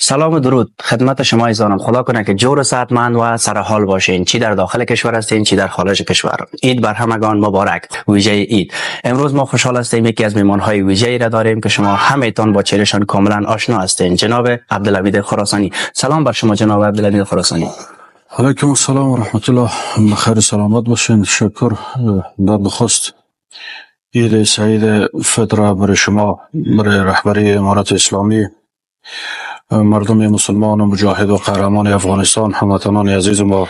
سلام و درود خدمت شما عزیزانم. خدا کنه که جور و صحتمند و سر حال باشین، چی در داخل کشور هستین چی در خارج کشور. عید بر همگان مبارک. ویژه عید. امروز ما خوشحال هستیم یکی از مهمان‌های ویژه‌ای را داریم که شما همه‌تان با چهرهشان کاملا آشنا هستین، جناب عبدالحمید خراسانی. سلام بر شما جناب عبدالحمید خراسانی. علیکم السلام و رحمت الله. بخیر سلامت باشین. شکر. بعد بخواست عید سعید فطر برای شما، برای رهبری امارت اسلامی، مردم مسلمان و مجاهد و قهرمان افغانستان، هموطنان عزیز ما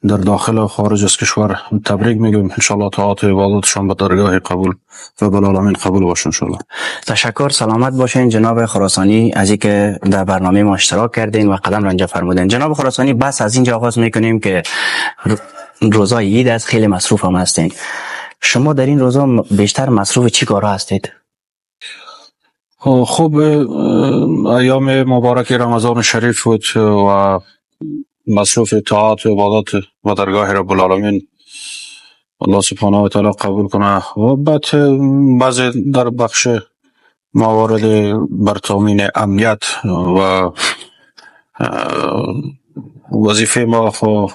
در داخل و خارج از کشور تبریک میگیم. انشالله طاعات و عبادتشان به درگاه قبول و بالعالمین قبول باشه انشالله. تشکر. سلامت باشین جناب خراسانی از اینکه در برنامه ما اشتراک کردین و قدم رنجا فرمودین. جناب خراسانی، بس از اینجا آغاز میکنیم که روزای عید از خیلی مصروف هم هستین. شما در این روزا بیشتر مصروف چی کارها هستید؟ خب ایام مبارک رمضان شریف بود و مصروف طاعات و عبادت و درگاه رب العالمین، الله سبحانه و تعالی قبول کنه. و بعد بعضی در بخش موارد بر تامین امنیت و وظیفه ما خو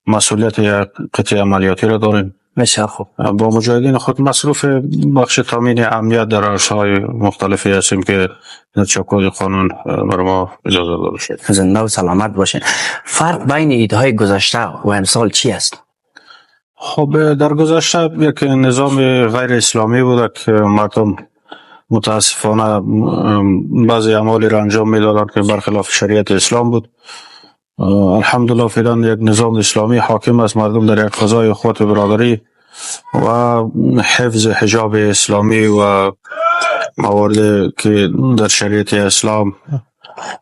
مسئولیت یک قطعه عملیاتی را داریم. بسیار خوب. با مجاهدین خود مصروف بخش تامین امنیت در عرصه‌های مختلفی هستیم که در چوکات قانون بر ما اجازه داده شد. زنده و سلامت باشین. فرق بین عیدهای گذشته و امسال چی است؟ خب در گذشته یک نظام غیر اسلامی بود که مردم متاسفانه بعضی اعمالی را انجام میدادند که برخلاف شریعت اسلام بود. الحمدلله فعلا یک نظام اسلامی حاکم است. مردم در یک فضای اخوت برادری و حفظ حجاب اسلامی و موارد که در شریعت اسلام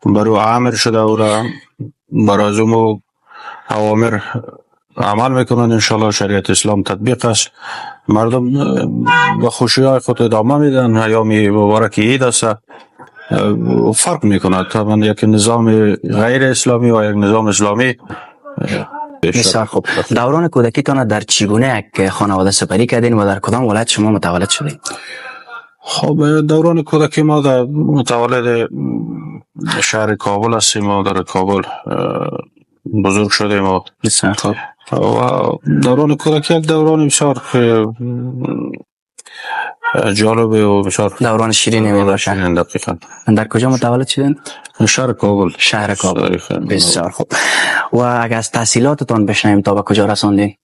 برو عامر شده و را برازم و اوامر عمل میکنند. انشالله شریعت اسلام تطبیق است. مردم به خوشی های خود ادامه میدن. ایام مبارک عید است. فرق میکنه طبعا یک نظام غیر اسلامی و یک نظام اسلامی. بسیار خوب. دوران کودکیتان در چگونه یک خانواده سپری کردین و در کدام ولایت شما متولد شدین؟ خب دوران کودکی ما در متولد شهر کابل هستیم و در کابل بزرگ شدیم و بسیار خوب. و دوران کودکی یک دوران بسیار جالب و بسیار دوران شیرینی می باشد. دقیقاً. در کجا متولد شدین؟ شهر کابل. شهر کابل. بسیار خوب. و اگر از تحصیلاتتان بشنویم تا به کجا رساندین؟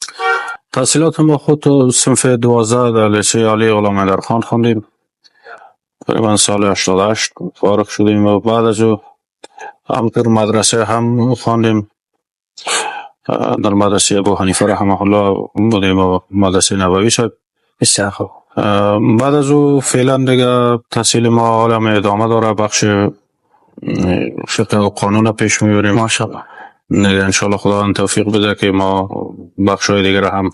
تحصیلات ما خود تا صنف 12 در لیسه علی غلام حیدرخان خوندیم. تقریبا سال 88 فارغ شدیم و بعد از او همطور مدرسه هم خواندیم. در مدرسه ابو حنیفه رحمه الله بودیم و مدرسه نبوی صاحب. بسیار خوب. بعد از او فعلا دیگه تحصیل ما حالا ادامه داره. بخش فقه و قانون پیش میبریم. ماشاءالله. انشالله خدا توفیق بده که ما بخش های دیگر هم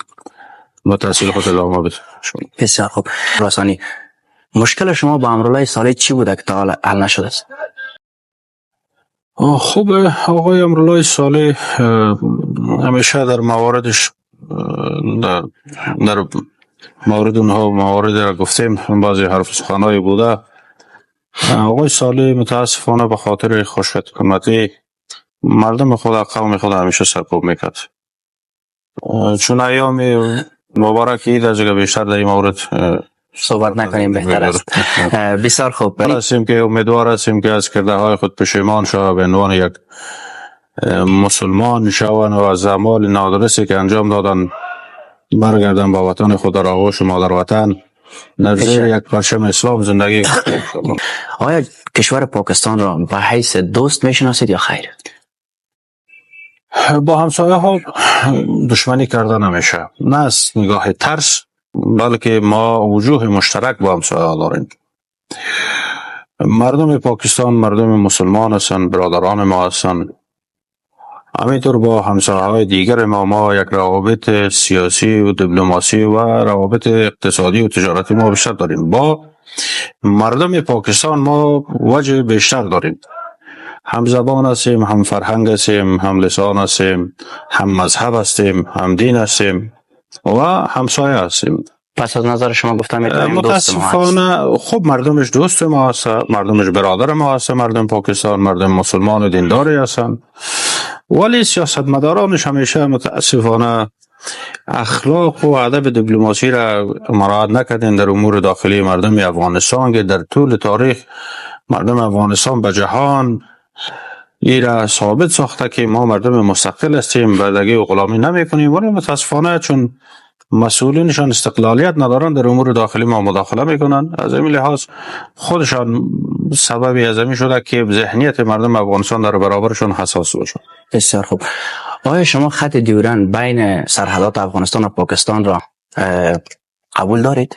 با تحصیل خود ادامه بدیم. بسیار خوب. خراسانی، مشکل شما با امرالله صالح چی بوده که تا حل نشده است؟ خب آقای امرالله صالح همیشه در مواردش در مورد اونها موارد را گفتیم، بعضی حرف سخنایی بوده. آقای صالح متاسفانه به خاطر خوشخدمتی مردم خود قوم خود همیشه سرکوب میکرد. چون ایام مبارک عید از بیشتر در این مورد صحبت نکنیم بهتر است. بسیار خوب. هستیم که امیدوار هستیم که از کرده های خود پشیمان شود به عنوان یک مسلمان شوند و از اعمال نادرستی که انجام دادن برگردن با وطن خود در آغوش مادر وطن در زیر یک پرچم اسلام زندگی. آیا کشور پاکستان را به حیث دوست میشناسید یا خیر؟ با همسایه ها دشمنی کردن نمیشه، نه از نگاه ترس، بلکه ما وجوه مشترک با همسایه ها داریم. مردم پاکستان مردم مسلمان هستند، برادران ما هستند. همینطور با همسایه های دیگر ما یک روابط سیاسی و دیپلماسی و روابط اقتصادی و تجارتی ما بیشتر داریم. با مردم پاکستان ما وجه بیشتر داریم. هم زبان هستیم، هم فرهنگ هستیم، هم لسان هستیم، هم مذهب هستیم، هم دین هستیم و همسایه هستیم. پس از نظر شما گفتم میتونیم دوست ما هست. متاسفانه خب مردمش دوست ما هست، مردمش برادر ما هست، مردم پاکستان مردم مسلمان و دینداری هستن، ولی سیاستمدارانش همیشه متاسفانه اخلاق و ادب دیپلماسی را مراعات نکردن در امور داخلی مردم افغانستان که در طول تاریخ مردم افغانستان به جهان این را ثابت ساخته که ما مردم مستقل هستیم، بردگی و غلامی نمی کنیم، ولی متاسفانه چون مسئولینشان استقلالیت ندارن در امور داخلی ما مداخله میکنن، از این لحاظ خودشان سببی از این شده که ذهنیت مردم افغانستان در برابرشان حساس باشه. بسیار خوب. آیا شما خط دیورند بین سرحدات افغانستان و پاکستان را قبول دارید؟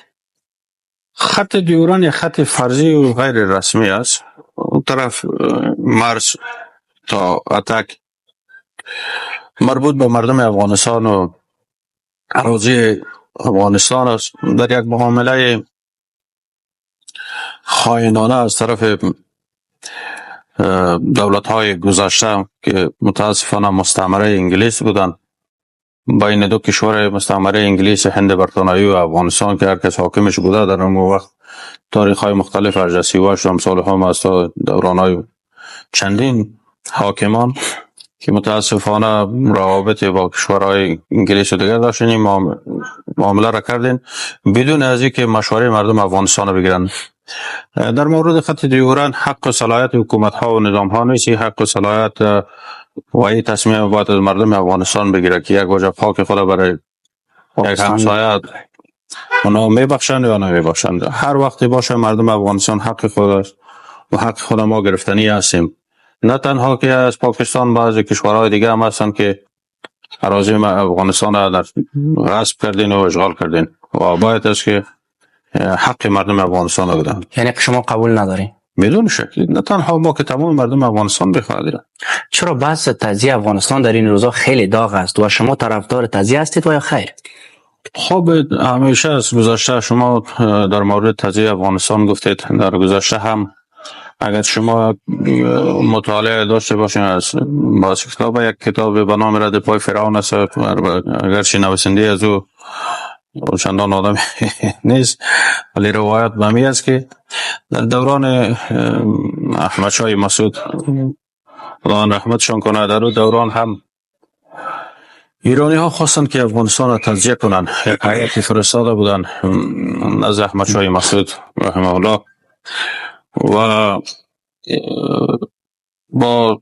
خط دیورند یک خط فرضی و غیر رسمی است. اون طرف مرز تا اتک مربوط به مردم افغانستان و اراضی افغانستان است. در یک معامله خائنانه از طرف دولت‌های گذشته که متاسفانه مستعمره انگلیس بودند، بین دو کشور مستعمره انگلیس هند برطانوی و افغانستان که هر کس حاکمش بوده در اون وقت تاریخ‌های مختلف از 38 امثال‌ها از دوران‌های چندین حاکمان که متاسفانه روابط با کشورهای انگلیس و دیگر داشتیم معامله را کردین بدون از اینکه مشوره مردم افغانستان را بگیرن. در مورد خط دیورند حق و صلاحیت حکومت ها و نظام ها نیست، حق و صلاحیت و این تصمیم باید از مردم افغانستان بگیره که یک وجه پاک خود برای یک همسایه اونا میبخشند یا نمیبخشند. هر وقتی باشه مردم افغانستان حق خود است و حق خود ما گرفتنی هستیم. نه تنها که از پاکستان، بعضی کشورهای دیگه هم هستن که اراضی افغانستان را در غصب کردین و اشغال کردین و باید است که حق مردم افغانستان را بدن. یعنی که شما قبول ندارین؟ بدون شک. نه تنها ما که تمام مردم افغانستان بخواهد. چرا بحث تجزیه افغانستان در این روزا خیلی داغ است و شما طرفدار تجزیه هستید و یا خیر؟ خب همیشه از گذشته شما در مورد تجزیه افغانستان گفتید، در گذشته هم اگر شما مطالعه داشته باشین از باز کتاب، یک کتاب به نام رد پای فرعون است، اگرچه نویسنده از او چندان آدم نیست ولی روایت به می است که در دوران احمد شاه مسعود خدا رحمتشان کنه، در اون دوران هم ایرانی ها خواستند که افغانستان را تجزیه کنند. یک هیئتی فرستاده بودند از احمد شاه مسعود رحمه الله و با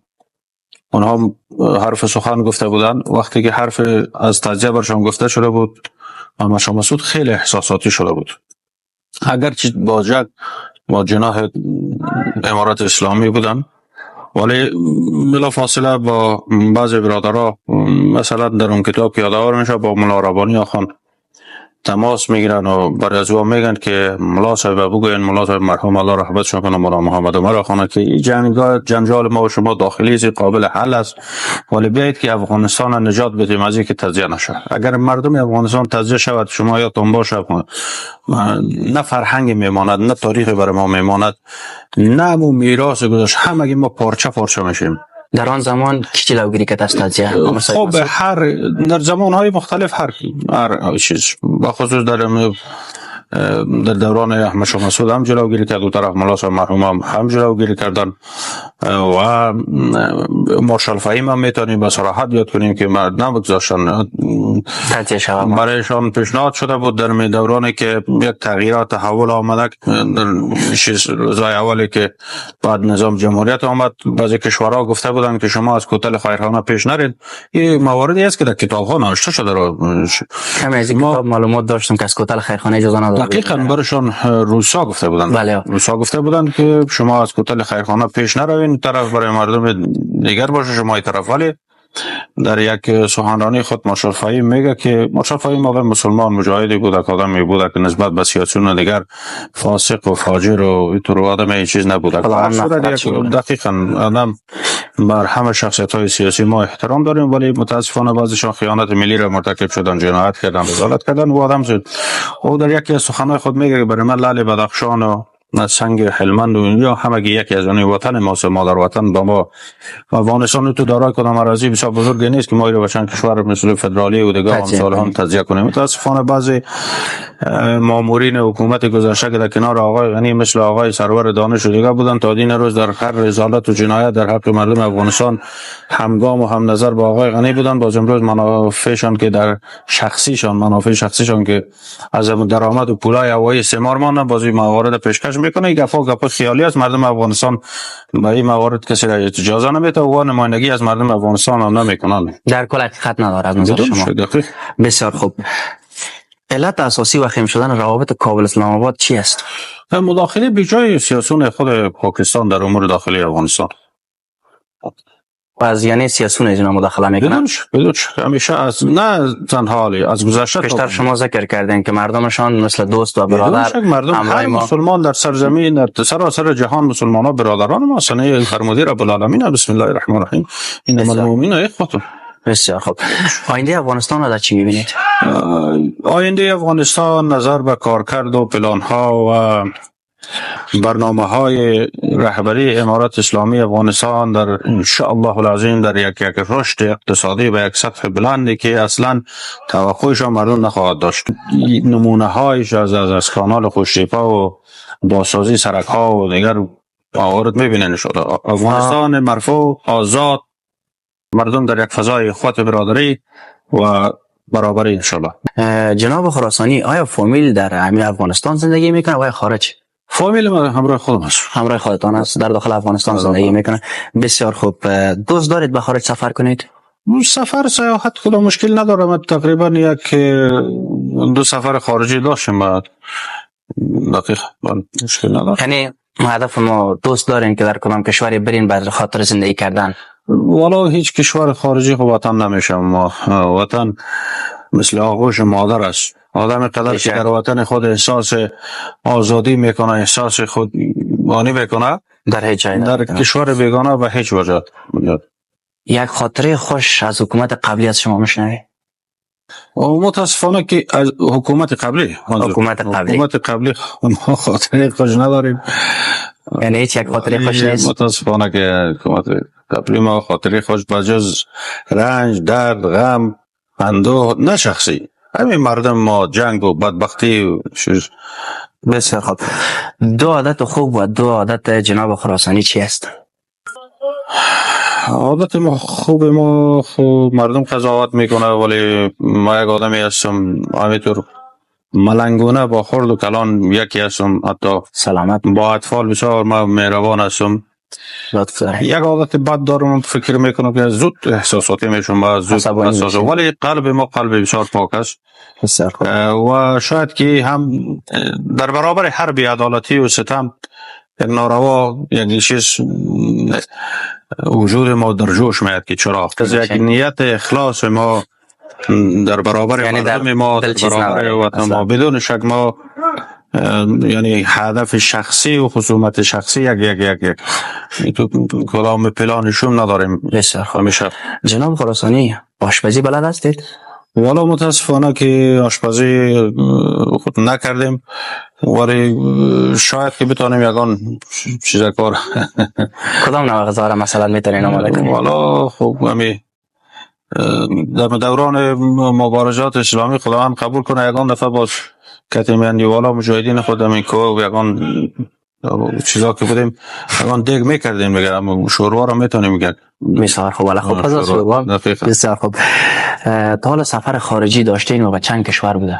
اونها حرف سخن گفته بودند. وقتی که حرف از تجزیه برشان گفته شده بود، احمد شاه مسعود خیلی احساساتی شده بود، اگرچه با جناح امارت اسلامی بودن، ولی بلا فاصله با بعضی برادرها مثلا در اون کتاب که یادآور میشه با ملا ربانی آخان تماس میگیرن و برای از او میگن که ملا صاحب بگوین، ملا صاحب مرحوم الله رحمتشون کنه، ملا محمد عمر آخان، که این جنجال ما و شما داخلی است، قابل حل است، ولی بیایید که افغانستان نجات بدیم از اینکه تجزیه نشه. اگر مردم افغانستان تجزیه شود شما یادتون باشه نه فرهنگ میماند، نه تاریخ برای ما میماند، نه مو میراث گذشته، همگی ما پارچه میشیم. در آن زمان کی جلوگیری کرد از تجزیه؟ خب در زمانهای مختلف هر چیز، بخصوص در دوران احمد شاه مسعود هم جلوگیری کرد، دو طرف ملا صاحب مرحوم هم جلوگیری کردن و مارشال فهیم هم میتونیم به صراحت یاد کنیم که نبگذاشتن تجزیه شود. برایشان پیشنهاد شده بود در دورانی که یک تغییرات تحول آمده، در روزهای اولی که بعد نظام جمهوریت آمد، بعضی کشورها گفته بودن که شما از کوتل خیرخانه پیش نرید. این مواردی است که در کتاب‌ها نوشته شده. کمی از این کتاب معلومات داشتم که از کوتل خیرخانه اجازه نداره. دقیقاً برشان روسا گفته بودند. بله. روسا گفته بودند که شما از کوتل خیرخانه پیش نروین، طرف برای مردم دیگر باشه، شما این طرف. ولی در یک سخنرانی خود مارشال فهیم میگه که مارشال فهیم آدم مسلمان مجاهدی بود، آدمی بود که نسبت به سیاسیون دیگر فاسق و فاجر و اینطور آدم این چیز نبود. دقیقاً آدم بر همه شخصیت‌های سیاسی ما احترام داریم، ولی متاسفانه بعضیشان خیانت ملی را مرتکب شدن، جنایت کردن، رذالت کردن و آدم شد. او در یکی از سخن‌های خود میگه که برای من لعل بدخشان و از سنگ هلمند و اینجا همگی یکی از اون وطن ماست. مادر وطن با ما افغانستان تو دارای کدام اراضی بسیار بزرگی نیست که ما رو بچن کشور مثل فدرالی و دیگه امثال هم تجزیه کنیم. متاسفانه بعضی مامورین حکومت گذشته که در کنار آقای غنی مثل آقای سرور دانش و دیگه بودن تا دین روز در هر رسالت و جنایت در حق مردم افغانستان همگام و هم نظر با آقای غنی بودن. باز امروز منافعشان که در منافع شخصیشان که از درآمد و پولای هوایی استعمار ماندن بازی موارد پیشکش میکنه. این گپ خیالی است. مردم افغانستان به این موارد کسی را اجازه نمیده و نمایندگی از مردم افغانستان هم نمیکنن. در کل حقیقت نداره از نظر شما. بسیار خوب. علت اساسی و خیم شدن روابط کابل اسلام آباد چی است؟ مداخله بیجای سیاسون خود پاکستان در امور داخلی افغانستان. و از یعنی سیاسون اینا مداخله میکنن؟ بدون شک همیشه از نه تنها از گذشته بیشتر شما ذکر کردین که مردمشان مثل دوست و برادر مردم هر مسلمان در سرزمین در سراسر جهان مسلمان ها برادران ما سنه فرموده رب العالمین. بسم الله الرحمن الرحیم انما المؤمنون اخوه. بسیار خوب. آینده افغانستان را در چی میبینید؟ آینده افغانستان نظر به کارکرد و پلان ها و برنامه های رهبری امارت اسلامی افغانستان در ان شاء الله العظیم در یک رشد اقتصادی و یک سطح بلندی که اصلا توقعش مردم نخواهد داشت. نمونه هایش از کانال خوشتیپا و بازسازی سرک ها و دیگر موارد میبینن شده. افغانستان مرفوع آزاد، مردم در یک فضای خود برادری و برابری انشالله. جناب خراسانی، آیا فامیل در امیر افغانستان زندگی میکنه و یا خارج؟ فامیل ما همراه خودم است. همراه خودتان است. در داخل افغانستان زندگی میکنه. بسیار خوب. دوست دارید به خارج سفر کنید؟ سفر سیاحت کلا مشکل ندارم. تقریبا یک دو سفر خارجی داشتم. دقیق مشکل ندارم. یعنی هدف ما دوست دارین که در کدام کشوری برین به خاطر زندگی کردن؟ والا هیچ کشور خارجی خب وطن نمیشه. ما وطن مثل آغوش مادر است. آدم قدر که در وطن خود احساس آزادی میکنه، احساس خود بانی میکنه، در هیچ جای در کشور بیگانه به هیچ وجه. یک خاطره خوش از حکومت قبلی از شما میشنوی؟ متاسفانه که از حکومت قبلی ما خاطره خوش نداریم. یعنی هیچ یک خاطره خوش نیست؟ متاسفانه که حکومت قبلی ما خاطره خوش بجز رنج، درد، غم، اندوه نه شخصی، همین مردم ما جنگ و بدبختی و بسیار خوب. دو عادت خوب و دو عادت جناب خراسانی چی است؟ عادت ما خوب ما خوب مردم قضاوت میکنه ولی ما یک آدمی هستم همینطور ملنگونه با خرد و کلان یکی هستم. حتی سلامت با اطفال بسیار ما مهربان هستم. یک عادت بد دارم فکر میکنم که زود احساساتی میشم و زود حساس، ولی قلب ما قلب بسیار پاک است و شاید که هم در برابر هر بی‌عدالتی و ستم یک ناروا یک چیز وجود ما در جوش میاد که چرا از یک نیت اخلاص ما در برابر یعنی مردم ما در برابر وطن ما بدون شک ما یعنی هدف شخصی و خصومت شخصی یک تو کلام پلانشون نداریم. بسیار خوب. جناب خراسانی، آشپزی بلد هستید؟ والا متاسفانه که آشپزی خود نکردیم ولی شاید که بتونیم یکان چیز کار. کدام نوع غذا را مثلا میتونین آماده کنید؟ والا خب همی در دوران مبارزات اسلامی خداوند قبول کنه یکان دفعه باز کتیمندی والا مجاهدین خودم این کوه و یکان چیزا که بودیم یکان دیگ میکردیم بگم شوروا را میتونیم بگم. بسیار خوب. والا خوب پس شوروا بسیار خوب. تا حالا سفر خارجی داشتین و به چند کشور بوده؟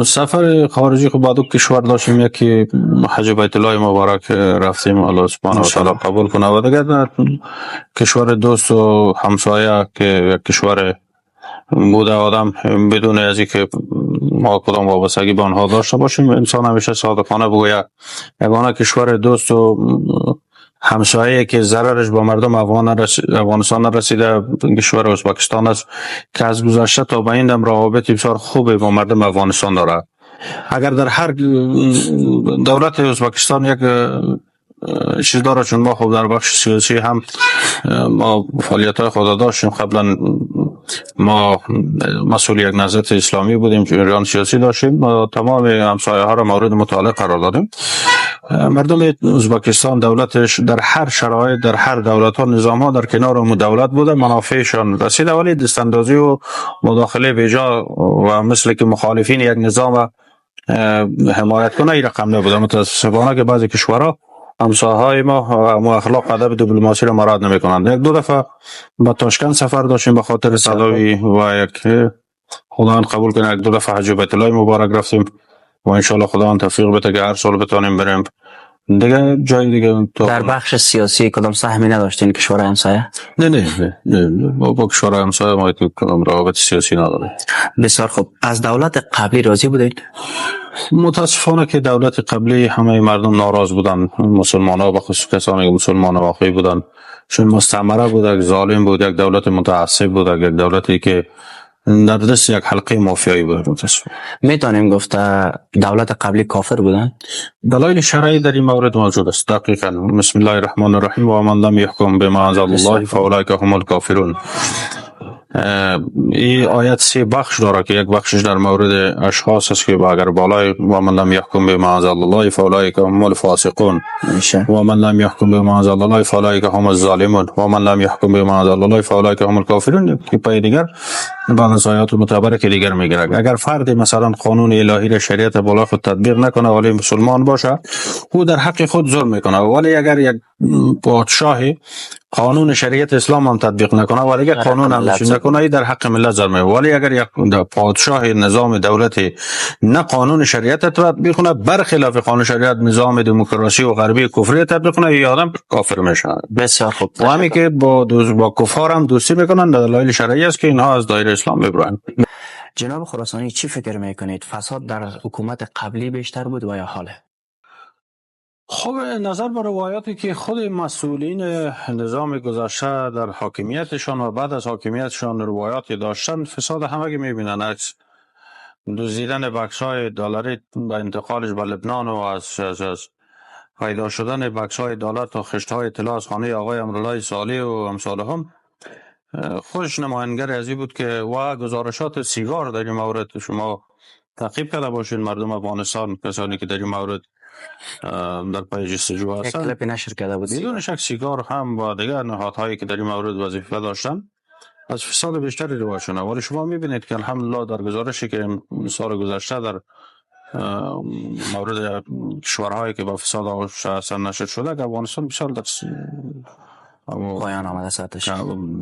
سفر خارجی خب با دو کشور داشتیم. یکی حج بیت الله مبارک رفتیم الله سبحانه و تعالی قبول کنه و دیگر کشور دوست و همسایه که یک کشور بوده آدم بدون از اینکه ما کدام وابستگی به آنها داشته باشیم انسان همیشه صادقانه بگوید یگانه کشور دوست و همسایه که ضررش با مردم افغانستان نرسیده کشور ازبکستان است که از گذشته تا به این دم روابط بسیار خوبی با مردم افغانستان داره. اگر در هر دولت ازبکستان یک چیز داره چون ما خب در بخش سیاسی هم ما فعالیت های خود داشتیم. قبلا ما مسئول یک نهضت اسلامی بودیم، جریان سیاسی داشتیم، تمام همسایه ها را مورد مطالعه قرار دادیم مردم ازبکستان دولتش در هر شرایط در هر دولت ها نظام ها در کنار اون دولت بوده، منافعشان رسیده، ولی دستاندازی و مداخله بیجا و مثل که مخالفین یک نظام حمایت کنه این رقم نبوده. متاسفانه که بعضی کشورها همسایه‌های ما اخلاق ادب دیپلماسی را مراعات نمی‌کنند. یک دو دفعه به تاشکند سفر داشتیم به خاطر تداوی و یک خداوند قبول کنه یک دو دفعه حج بیت الله مبارک رفتیم و ان شاء الله خداوند توفیق بده که هر سال بتونیم بریم دیگه جای دیگه. در بخش سیاسی کدام سهمی نداشتین کشور همسایه؟ نه با کشور همسایه ما کدام روابط سیاسی نداریم. بسیار خوب. از دولت قبلی راضی بودید؟ متاسفانه که دولت قبلی همه مردم ناراض بودن، مسلمان ها به خصوص کسانی که مسلمان واقعی بودن، چون مستعمره بود، یک ظالم بود، یک دولت متعصب بود، یک دولتی که در دست یک حلقه مافیایی بود. متاسفانه میتونیم گفت دولت قبلی کافر بودن؟ دلایل شرعی در این مورد موجود است. دقیقاً بسم الله الرحمن الرحیم و من لم یحکم بما انزل الله فاولئک هم الکافرون. این آیت سه بخش داره که یک بخشش در مورد اشخاص است که اگر بالای و من لم یحکم بما انزل الله فاولئک هم الفاسقون و من لم یحکم بما انزل الله فاولئک هم الظالمون و من لم یحکم بما انزل الله فاولئک هم الکافرون. که پای دیگر بعض از آیات متبرک دیگر میگه اگر فرد مثلا قانون الهی را شریعت بالا خود تطبیق نکنه ولی مسلمان باشه او در حق خود ظلم میکنه، ولی اگر یک پادشاه قانون شریعت اسلام هم تطبیق نکنه و دیگه قانون هم نکنه در حق ملت ظلم. ولی اگر یک پادشاه نظام دولتی نه قانون شریعت تطبیق کنه برخلاف قانون شریعت نظام دموکراسی و غربی کفری تطبیق کنه این آدم کافر میشه. بسیار خوب. و همین که با کفار هم دوستی میکنن دلایل شرعی است که اینها از دایره اسلام میبرن. جناب خراسانی چی فکر میکنید؟ فساد در حکومت قبلی بیشتر بود و یا حاله؟ خب نظر به روایاتی که خود مسئولین نظام گذشته در حاکمیتشان و بعد از حاکمیتشان روایاتی داشتن، فساد همه میبینن. عکس دزدیدن بکس‌های دلاری به انتقالش به لبنان و از پیدا شدن بکس‌های دلار تا خشت‌های اطلاع از خانه آقای امرالله صالح و امثالهم خودش نمایانگر از این بود که و گزارشات سیگار در این مورد شما تعقیب کرده باشین مردم افغانستان، کسانی که در این مورد در پای جستجو هستند، یک کلیپ نشر کرده بود. بدون شک سیگار هم و دیگر نهادهایی که در این مورد وظیفه داشتن از فساد بیشتری روایت شده. ولی شما میبینید که الحمدلله در گزارشی که سال گذشته در مورد کشورهایی که با فساد اثر نشر شده که افغانستان بسیار در پایان آمده سطحش.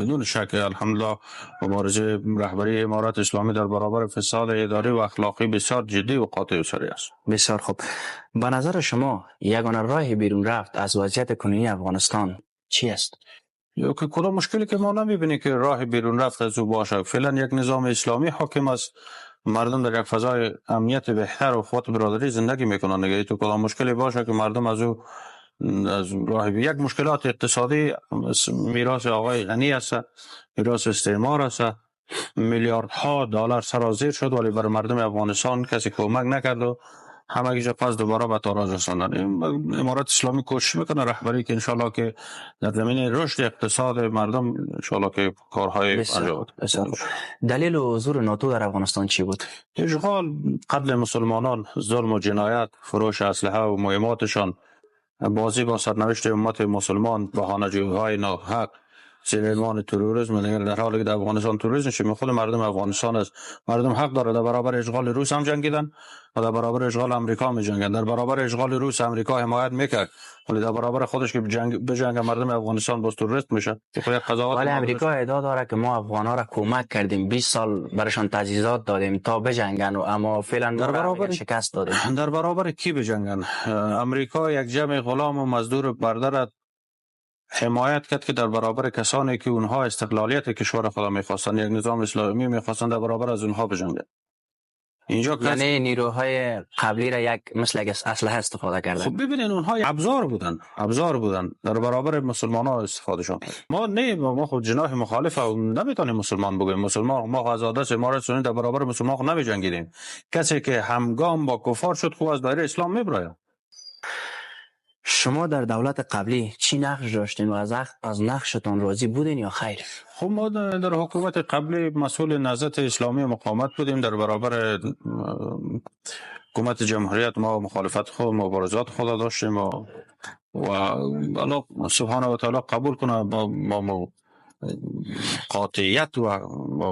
بدون شک الحمدلله مبارزه رهبری امارت اسلامی در برابر فساد اداری و اخلاقی بسیار جدی و قاطع و سریع است. بسیار خوب. به نظر شما یگانه راه بیرون رفت از وضعیت کنونی افغانستان چی است؟ یا که کدام مشکلی که ما نمیبینیم که راه بیرون رفت از او باشه. فعلا یک نظام اسلامی حاکم است، مردم در یک فضای امنیت بهتر و قوت برادری زندگی میکنن. دیگه تو کدام مشکلی باشه که مردم از راه یک مشکلات اقتصادی میراث آقای غنی است، میراث استعمار است، میلیاردها دلار سرازیر شد ولی بر مردم افغانستان کسی کمک نکرد و همه پس دوباره به تاراج رساندن. امارت اسلامی کوشش میکنه رهبری که انشالله که در زمین رشد اقتصاد مردم انشالله که کارهای انجام بده. دلیل حضور ناتو در افغانستان چی بود؟ اشغال، قتل مسلمانان، ظلم و جنایت، فروش اسلحه و مهماتشان، بازی با سرنوشت امت مسلمان، بهانه‌جویی‌های ناحق، زیر عنوان تروریسم. در حالی که در افغانستان تروریسم شامل خود مردم افغانستان است. مردم حق داره در برابر اشغال روس هم جنگیدن و در برابر اشغال امریکا می جنگن. در برابر اشغال روس امریکا حمایت میکرد ولی در برابر خودش که بجنگ مردم افغانستان باز تروریست میشه. ولی امریکا ادعا داره که ما افغانا را کمک کردیم، 20 سال برشان تجهیزات دادیم تا بجنگن و اما فعلا در برابر شکست دادیم. در برابر کی بجنگن؟ امریکا یک جمع غلام و مزدور برده حمایت کرد که در برابر کسانی که اونها استقلالیت کشور خود میخواستن، یک نظام اسلامی میخواستن، در برابر از اونها بجنگن. اینجا یعنی نیروهای قبلی را یک مثل یک اسلحه استفاده کردن. خب ببینین اونها ابزار بودن در برابر مسلمان ها استفاده شدن. ما خود جناح مخالف نمیتونیم مسلمان بگویم. مسلمان ما از عادت امارت سنی در برابر مسلمان نمی جنگیدیم. کسی که همگام با کفار شد خو از دایره اسلام میبره. شما در دولت قبلی چی نقش داشتین و از نقشتان راضی بودین یا خیر؟ خب ما در حکومت قبلی مسئول نهضت اسلامی مقاومت بودیم. در برابر حکومت جمهوریت ما مخالفت خود مبارزات خود داشتیم و الله سبحانه و تعالی قبول کنه با قاطعیت و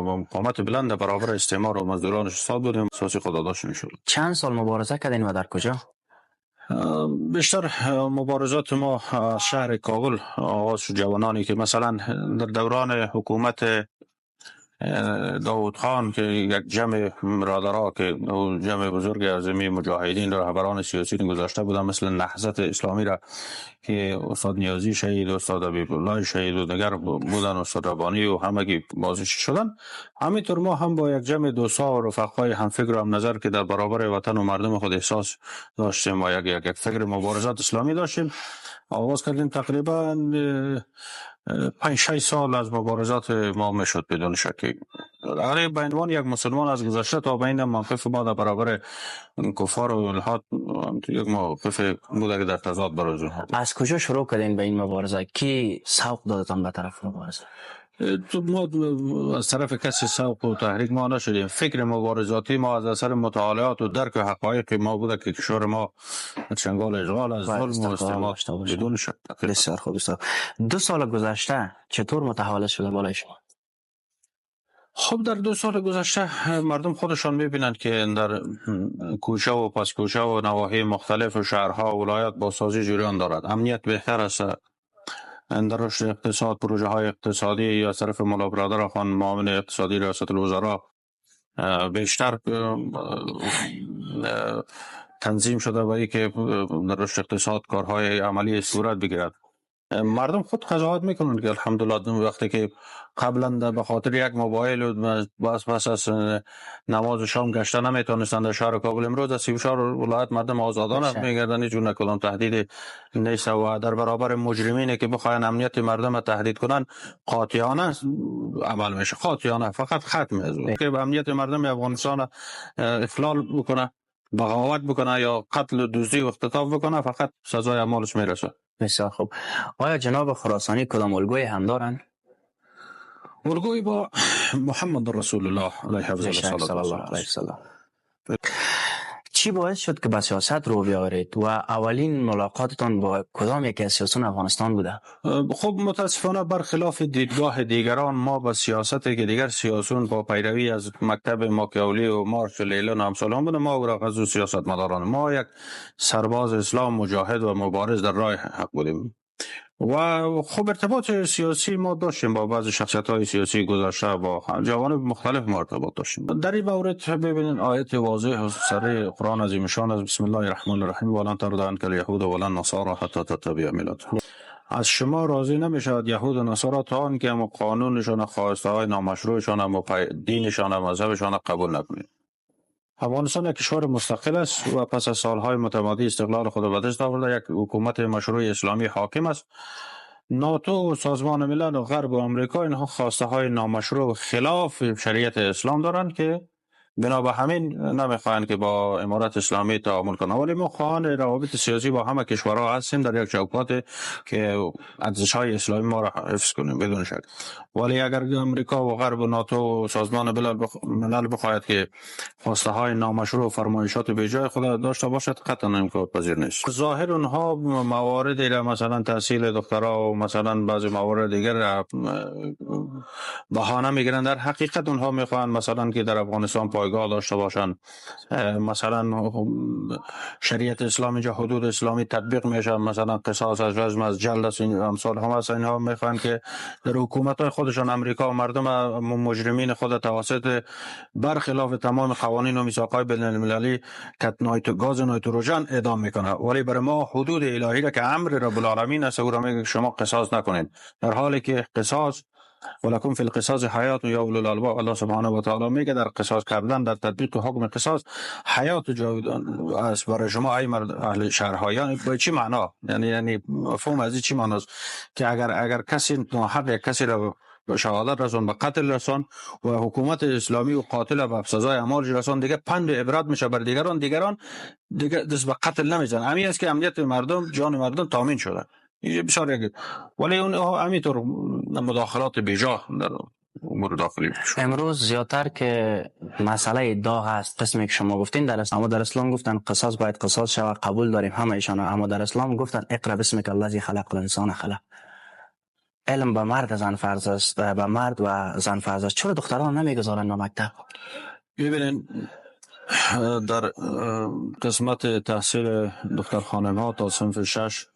مقاومت بلند در برابر استعمار و مزدوران استاد بودیم. اساسی خود داشتیم شد. چند سال مبارزه کردین و در کجا؟ بیشتر مبارزات ما شهر کابل آغاز شد. جوانانی که مثلا در دوران حکومت داود خان که یک جمع برادرها که جمع بزرگ عظیمی مجاهدین رهبران سیاسی گذاشته بودن مثل نهضت اسلامی را که استاد نیازی شهید، استاد حبیب الله شهید و دیگر بودن، استاد ربانی و همگی بازش شدن. همینطور ما هم با یک جمع دوستا و رفقای همفکر و هم نظر که در برابر وطن و مردم خود احساس داشتیم و یک فکر مبارزات اسلامی داشتیم آغاز کردیم. تقریبا 5-6 سال از مبارزات ما میشد بدون شک. اگر به عنوان یک مسلمان از گذشته تا به این موقف ما در برابر کفار و الحاد یک موقف بوده که در تضاد بروزون. از کجا شروع کردین به این مبارزه؟ کی سوق دادتان به طرف مبارزه؟ تو ما از طرف کسی سوق و تحریک ما نشدیم. فکر مبارزاتی ما از اثر مطالعات و درک حقایق ما بوده که کشور ما چنگال اشغال از ظلم و استعمار بدون شک. بسیار خوب. 2 سال گذشته چطور متحول شده بالای شما؟ خب در 2 سال گذشته مردم خودشان میبینند که در کوچه و پس کوچه و نواحی مختلف و شهرها و ولایات بازسازی جریان دارد. امنیت بهتر است. در رشد اقتصاد، پروژه های اقتصادی یا از طرف مولا برادر خان معاون اقتصادی ریاست الوزراء بیشتر تنظیم شده و ای که در رشد اقتصاد کارهای عملی صورت بگیرد. مردم خود قضاوت میکنند که الحمدلله وقتی که قبلا به خاطر یک موبایل و پس از نماز شام گشته نمیتونستند در شهر کابل، امروز از 34 ولایت مردم آزادانه میگردند، هیچ جور کدام تهدید نیست و در برابر مجرمینی که بخواین امنیت مردم را تهدید کنند قاطعانه عمل میشه. قاطعانه فقط ختم میشه که امنیت مردم افغانستان اخلال بکنه، بغاوت بکنه یا قتل و دزدی و اختطاف بکنه، فقط سزای اعمالش میرسه. بسیار خوب. آیا جناب خراسانی کدام الگوی هم دارن؟ الگوی با محمد رسول الله علیه السلام. چی باعث شد که به سیاست رو بیاورید و اولین ملاقاتتان با کدام یکی از سیاسیون افغانستان بوده؟ خب متاسفانه برخلاف دیدگاه دیگران ما با سیاستی که دیگر سیاسیون با پیروی از مکتب ماکیاولی و مارکس و لیلن و امثال بوده، ما او را از سیاست مداران، ما یک سرباز اسلام مجاهد و مبارز در راه حق بودیم و خب ارتباط سیاسی ما داشتیم با بعض شخصیت‌های سیاسی گذشته، با جوانب مختلف ما ارتباط داشتیم. در این مورد ببینید آیت واضح و صریح قرآن عظیم شان از بسم الله الرحمن الرحیم ولن ترضى عنك اليهود ولا النصارى حتى تتبع ملتهم. از شما راضی نمیشود یهود و نصارا تا آنکه قانونشان، خواسته‌های نامشروعشان، دینشان، مذهبشان قبول نکنید. افغانستان یک کشور مستقل است و پس از سالهای متمادی استقلال خود به دست آورده یک حکومت مشروع اسلامی حاکم است. ناتو و سازمان ملل و غرب و آمریکا اینها خواسته های نامشروع خلاف شریعت اسلام دارند که بنا به همین نمیخواهند که با امارت اسلامی تعامل کنند، ولی ما خواهان روابط سیاسی با همه کشورها هستیم در یک چوکات که ارزش‌های اسلامی ما را حفظ کنیم بدون شک. ولی اگر امریکا و غرب و ناتو و سازمان ملل بخواهد که خواسته های نامشروع و فرمایشات بیجای خود داشته باشد، قطعا امکان پذیر نیست. ظاهر اونها مواردی را مثلا تحصیل دکترا و مثلا بعضی موارد دیگر بهانه میگیرند، در حقیقت اونها میخواهند مثلا که در افغانستان پایگاه داشته باشند، مثلا شریعت اسلامی جا حدود اسلامی تطبیق میشه، مثلا قصاص از رجم از جلد است، این امثال هم هست. اینها میخوان که در حکومت خودشان امریکا و مردم مجرمین خود توسط برخلاف تمام قوانین و میثاق‌های بین المللی گاز نیتروژن اعدام میکنه، ولی برای ما حدود الهی را که امر رب العالمین است او را میگه شما قصاص نکنید، در حالی که قصاص ولکم فی القصاص حیات یا اولو الالباب، الله سبحانه و تعالی میگه در قصاص کردن، در تطبیق حکم قصاص حیات جاودان است برای شما ای مرد اهل شهرهایان. به چی معنا؟ یعنی مفهوم از چی معناست که اگر کسی حق یک کسی را به شهادت رسان، به قتل رسان و حکومت اسلامی و قاتل به سزای اعمالش رسان. دیگه پند و عبرت میشه بر دیگران دیگه دست به قتل نمیزن. همین است که امنیت مردم، جان مردم تامین شده. این بسیار یک، ولی اون همینطور مداخلات بیجا در امور داخلی شد. امروز زیادتر که مسئله داغ است، قسمی که شما گفتین در اسلام، اما در اسلام گفتن قصاص باید قصاص شود، قبول داریم همه ایشان، اما در اسلام گفتن اقرا بسمک الذی خلق الانسان خلق. علم به مرد زن فرض است، به مرد و زن فرض است. چرا دختران نمیگذارن به مکتب؟ ببینین در قسمت تحصیل دختر خانم ها تا صنف 6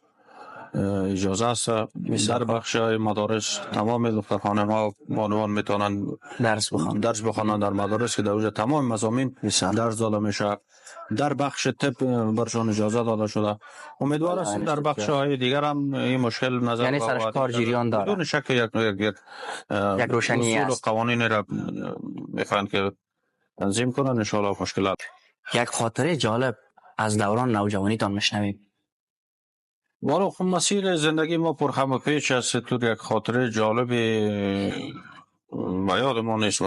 اجازه است. در بخش مدارس تمام دختر خانم ها بانوان میتونن درس بخوانن در مدارس که در اونجا تمام مضامین درس داده میشه. در بخش طب برشان اجازه داده شده. امیدوار است در بخش های دیگر هم این مشکل نظر یعنی سرش کار جریان داره. بدون شک یک روشنی اصول و است. قوانین را میخوان که تنظیم کنن، ان شاء الله مشکلات. یک خاطره جالب از دوران نوجوانیتان میشنویم. والا خب مسیر زندگی ما پرخم و پیچ است. طور یک خاطره جالبی با یاد ما نیست.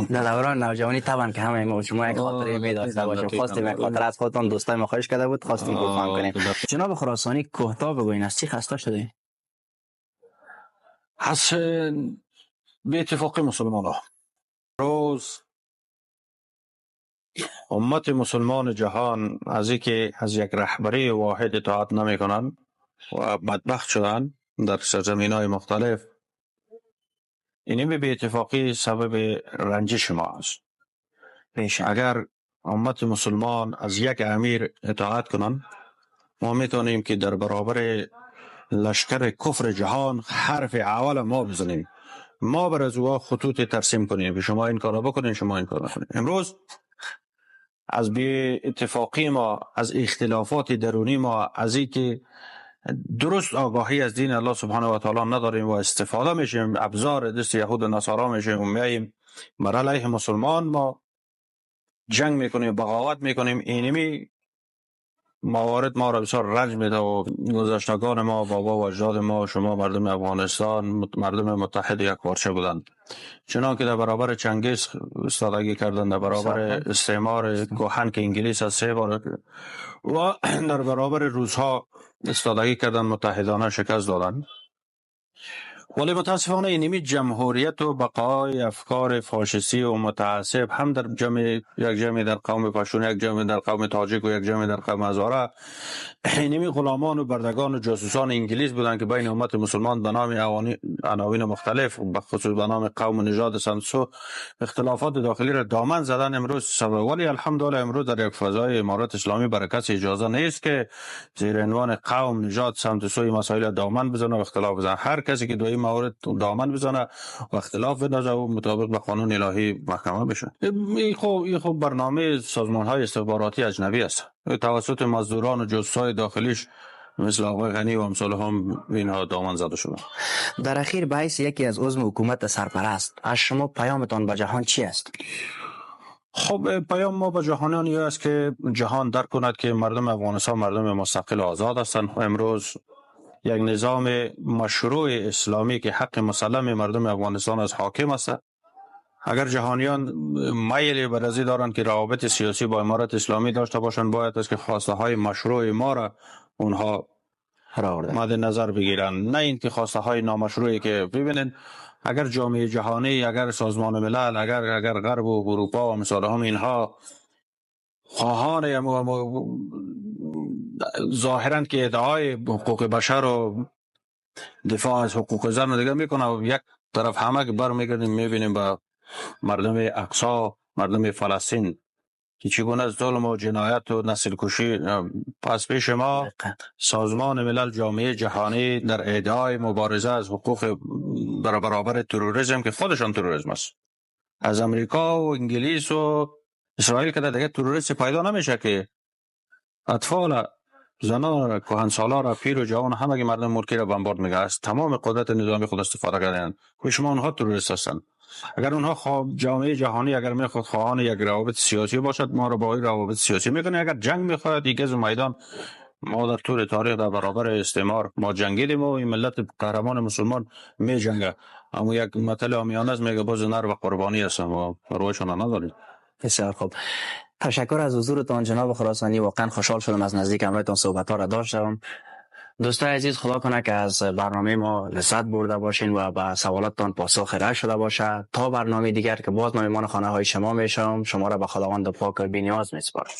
در دوران نوجوانی طبعا که همه ما شما یک خاطره می داشته باشیم. خواستیم یک خاطره از خودتان، دوستای ما خواهش کرده بود، خواستیم گفتم کنیم. جناب خراسانی کوتاه بگوین از چی خسته شدین؟ از به اتفاق مسلمان ها روز امت مسلمان جهان از اینکه از یک رهبری واحد اطاعت نمی کنند و بدبخت شدن در سرزمین های مختلف، اینی به اتفاقی سبب رنجش ما است. اگر امت مسلمان از یک امیر اطاعت کنند، ما میتونیم که در برابر لشکر کفر جهان حرف اول ما بزنیم، ما بر از او خطوط ترسیم کنیم، شما این کارا بکنین، شما این کارا بکنین. امروز از بی اتفاقی ما، از اختلافات درونی ما، از این که درست آگاهی از دین الله سبحانه و تعالی نداریم و استفاده میشیم، ابزار دست یهود و نصارا میشیم و میاییم بر علیه مسلمان ما جنگ میکنیم، بغاوت میکنیم. اینمی موارد ما را بسیار رنج میده و گذشتگان ما، بابا و اجداد ما، شما مردم افغانستان مردم متحد یک پارچه بودند. چنان که در برابر چنگیز استادگی کردند، در برابر استعمار کهن که انگلیس از 3 بار و در برابر روسها استادگی کردند، متحدانه شکست دادند. ولی متاسفانه اینمی جمهوریت و بقای افکار فاشیستی و متعصب هم در یک جمع در قوم پشتون، یک جمع در قوم تاجیک و یک جمع در قوم هزاره، اینمی غلامان و بردگان و جاسوسان انگلیس بودند که بین امت مسلمان به نام عناوین مختلف، به خصوص به نام قوم و نژاد سنسو، اختلافات داخلی را دامن زدن. امروز سبب، ولی الحمدلله امروز در یک فضای امارت اسلامی برای کسی اجازه نیست که زیر عنوان قوم، نژاد، سمت و سوی مسائل دامن بزنه و اختلاف بزنه. هر کسی که دوی مورد دامن بزنه و اختلاف بندازه و مطابق به قانون الهی محکمه بشه. این خب برنامه سازمان های استخباراتی اجنبی است توسط مزدوران و جاسوسای داخلیش مثل آقای غنی و امثال هم اینها دامن زده شده. در اخیر به حیث یکی از عضو حکومت سرپرست، از شما پیامتان به جهان چی است؟ خب پیام ما به جهانیان این است که جهان درک کند که مردم افغانستان مردم مستقل و آزاد هستند و امروز یک نظام مشروع اسلامی که حق مسلم مردم افغانستان از حاکم است. اگر جهانیان میل بر ازی دارند که روابط سیاسی با امارت اسلامی داشته باشند، باید است که خواسته های مشروع ما را اونها مد نظر بگیرن، نه این که خواسته های نامشروعی که ببینید اگر جامعه جهانی، اگر سازمان ملل، اگر غرب و اروپا و مثال هم اینها خواهان ظاهرا که ادعای حقوق بشر و دفاع از حقوق زن و دیگر میکنه و یک طرف همه که برمیگردیم میبینیم با مردم اقصا، مردم فلسطین که چگونه از ظلم و جنایت و نسل کشی. پس پیش ما سازمان ملل، جامعه جهانی در ادعای مبارزه از حقوق برابر تروریسم که خودشان تروریسم است، از امریکا و انگلیس و اسرائیل که دیگه تروریست پیدا نمیشه که اطفال، زنان، کهنسالا را، پیر و جوان، همه که مردم ملکی را بمبارد میگه، از تمام قدرت نظامی خود استفاده کردن. که شما اونها تروریست هستند. اگر اونها جامعه جهانی اگر میخواد خواهان یک روابط سیاسی باشد، ما را با این روابط سیاسی میکنه. اگر جنگ میخواد، دیگه از میدان ما در طول تاریخ در برابر استعمار ما جنگیدیم و این ملت قهرمان مسلمان می جنگه. اما یک مثل عامیانه است میگه باز نر و قربانی هستم و رویشون نداریم. بسیار خوب. تشکر از حضورتان جناب خراسانی. واقعا خوشحال شدم از نزدیک همراهتان صحبت ها را داشتم. دوستای عزیز، خدا کنه که از برنامه ما لذت برده باشین و به سوالاتتان پاسخ ارائه شده باشه. تا برنامه دیگر که باز مهمان خانه های شما میشم، شما را به خداوند پاک بی‌نیاز میسپارم.